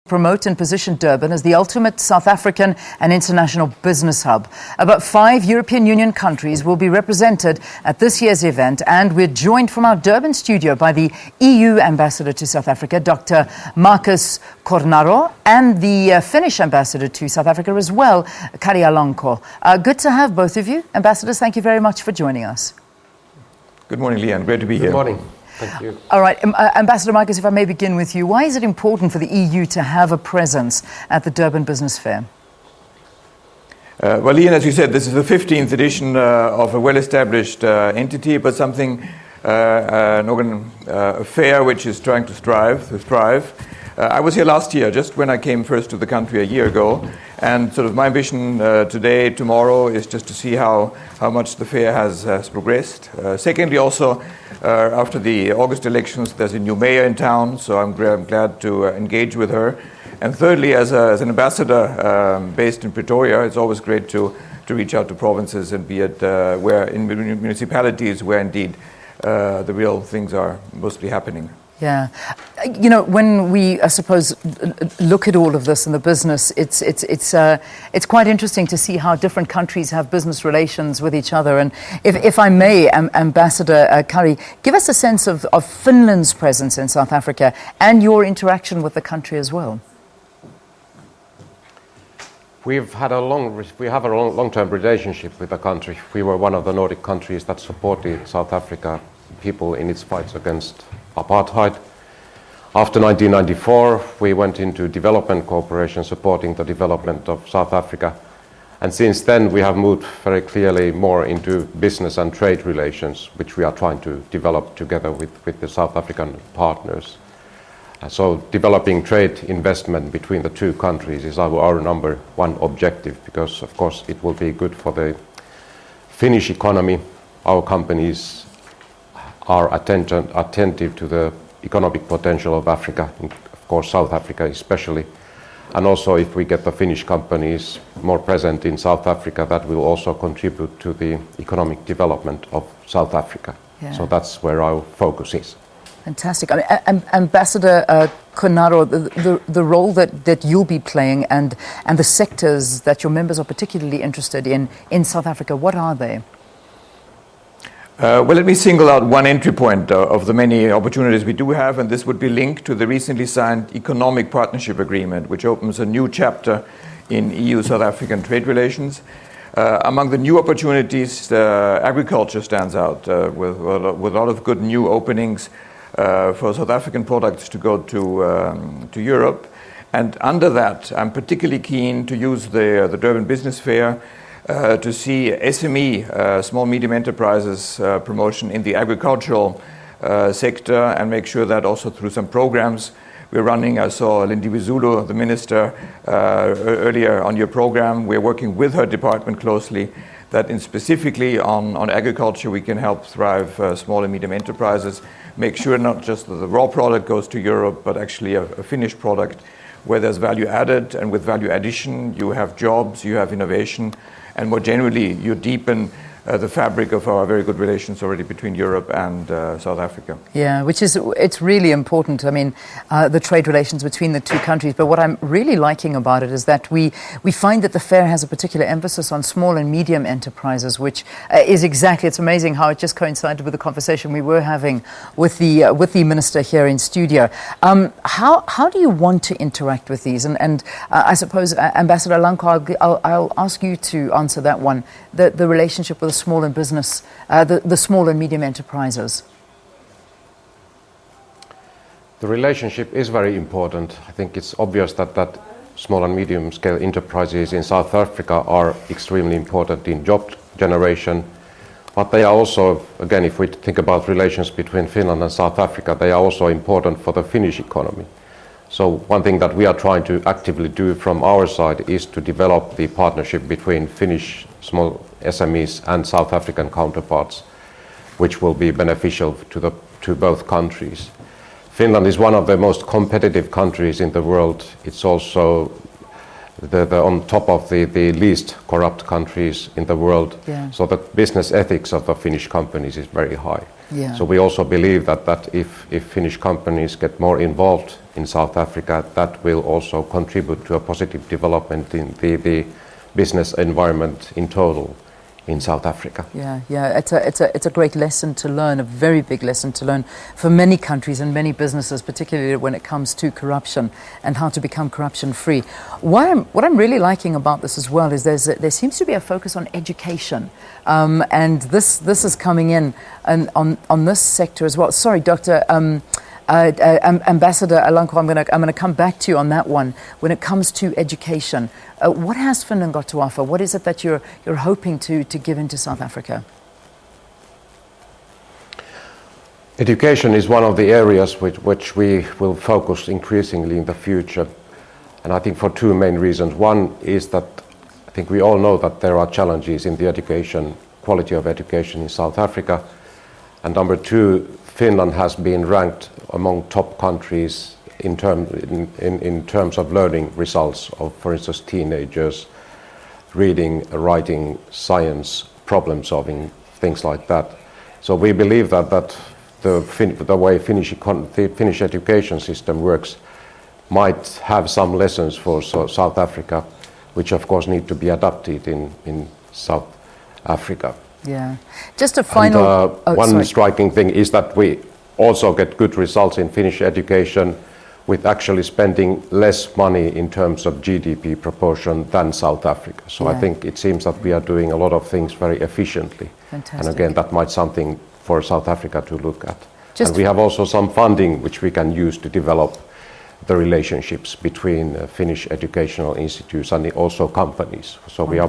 Promote and position Durban as the ultimate South African and international business hub. About 5 European Union countries will be represented at this year's event, and we're joined from our Durban studio by the EU Ambassador to South Africa, Dr. Marcus Cornaro, and the Finnish Ambassador to South Africa as well, Kari Alanko. Good to have both of you. Ambassadors, thank you very much for joining us. Good morning, Leanne. Great to be here. Good morning. Thank you. All right, Ambassador Marcus, if I may begin with you, why is it important for the EU to have a presence at the Durban Business Fair? Well, Leanne, as you said, this is the 15th edition of a well-established entity, but something, a fair which is trying to thrive. I was here last year, just when I came first to the country a year ago, and sort of my ambition today, tomorrow, is just to see how much the fair has progressed. Secondly, also, after the August elections, there's a new mayor in town, so I'm glad to engage with her. And thirdly, as an ambassador based in Pretoria, it's always great to reach out to provinces and be at in municipalities where indeed the real things are mostly happening. Yeah. You know, when we, I suppose, look at all of this in the business, it's quite interesting to see how different countries have business relations with each other. And if I may, Ambassador Kari, give us a sense of Finland's presence in South Africa and your interaction with the country as well. We have a long-term relationship with the country. We were one of the Nordic countries that supported South Africa people in its fights against apartheid. After 1994, we went into development cooperation, supporting the development of South Africa. And since then, we have moved very clearly more into business and trade relations, which we are trying to develop together with the South African partners. So developing trade investment between the two countries is our number one objective, because, of course, it will be good for the Finnish economy. Our companies are attentive to the economic potential of Africa, of course South Africa especially. And also if we get the Finnish companies more present in South Africa, that will also contribute to the economic development of South Africa. Yeah. So that's where our focus is. Fantastic. I mean, Ambassador Cornaro, the role that you'll be playing and the sectors that your members are particularly interested in South Africa, what are they? Well, let me single out one entry point of the many opportunities we do have, and this would be linked to the recently signed Economic Partnership Agreement, which opens a new chapter in EU-South African trade relations. Among the new opportunities, agriculture stands out with a lot of good new openings for South African products to go to Europe. And under that, I'm particularly keen to use the Durban Business Fair to see SME, small medium enterprises promotion in the agricultural sector, and make sure that also through some programs we're running. I saw Lindiwe Zulu, the minister, earlier on your program. We're working with her department closely, that specifically on agriculture we can help thrive small and medium enterprises, make sure not just that the raw product goes to Europe, but actually a finished product where there's value added, and with value addition you have jobs, you have innovation, and more generally you deepen the fabric of our very good relations already between Europe and South Africa. Yeah, it's really important. I mean, the trade relations between the two countries. But what I'm really liking about it is that we find that the fair has a particular emphasis on small and medium enterprises, which is exactly. It's amazing how it just coincided with the conversation we were having with the minister here in studio. How do you want to interact with these? And I suppose Ambassador Alanko, I'll ask you to answer that one. The relationship with the small and business, the small and medium enterprises. The relationship is very important. I think it's obvious that small and medium scale enterprises in South Africa are extremely important in job generation, but they are also, again, if we think about relations between Finland and South Africa, they are also important for the Finnish economy. So one thing that we are trying to actively do from our side is to develop the partnership between Finnish small SMEs and South African counterparts, which will be beneficial to both countries. Finland is one of the most competitive countries in the world. It's also on top of the least corrupt countries in the world. Yeah. So the business ethics of the Finnish companies is very high. Yeah. So we also believe that if Finnish companies get more involved in South Africa, that will also contribute to a positive development in the business environment in total in South Africa. Yeah, it's a great lesson to learn, a very big lesson to learn for many countries and many businesses, particularly when it comes to corruption and how to become corruption-free. What I'm really liking about this as well is there seems to be a focus on education, and this is coming in and on this sector as well. Sorry, Dr. Ambassador Alanko, I'm going to come back to you on that one. When it comes to education, what has Finland got to offer? What is it that you're hoping to give into South Africa? Education is one of the areas which we will focus increasingly in the future, and I think for two main reasons. One is that I think we all know that there are challenges in the education, quality of education in South Africa, and number two, Finland has been ranked among top countries in terms of learning results of, for instance, teenagers, reading, writing, science, problem solving, things like that. So we believe that the way the Finnish education system works might have some lessons for South Africa, which of course need to be adapted in South Africa. Yeah. Just a final... one striking thing is that we also get good results in Finnish education with actually spending less money in terms of GDP proportion than South Africa. So I think it seems that we are doing a lot of things very efficiently. Fantastic. And again, that might be something for South Africa to look at. And we have also some funding which we can use to develop the relationships between Finnish educational institutes and also companies. So we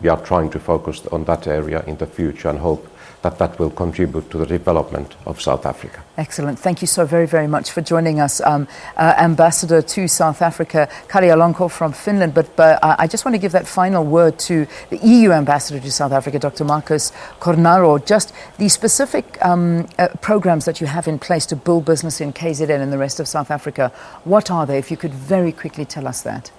are trying to focus on that area in the future and hope that will contribute to the development of South Africa. Excellent. Thank you so very, very much for joining us, Ambassador to South Africa, Kari Alanko from Finland. But I just want to give that final word to the EU Ambassador to South Africa, Dr. Marcus Cornaro. Just the specific programs that you have in place to build business in KZN and the rest of South Africa. What are they? If you could very quickly tell us that.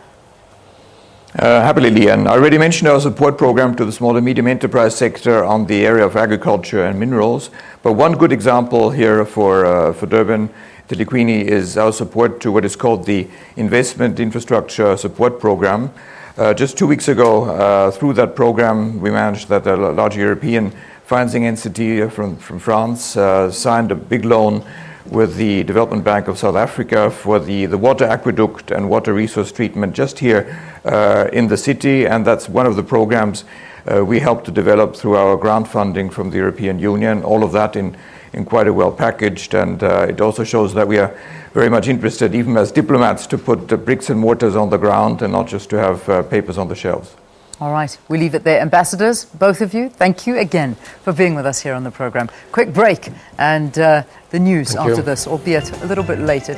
Happily, Leanne. I already mentioned our support program to the small and medium enterprise sector on the area of agriculture and minerals. But one good example here for Durban, Telequini, is our support to what is called the Investment Infrastructure Support Program. Just 2 weeks ago, through that program, we managed that a large European financing entity from France signed a big loan with the Development Bank of South Africa for the water aqueduct and water resource treatment just here in the city, and that's one of the programs we helped to develop through our grant funding from the European Union. All of that in quite a well packaged, and it also shows that we are very much interested, even as diplomats, to put the bricks and mortars on the ground and not just to have papers on the shelves. All right, we leave it there. Ambassadors, both of you, thank you again for being with us here on the program. Quick break and the news after this, albeit a little bit later.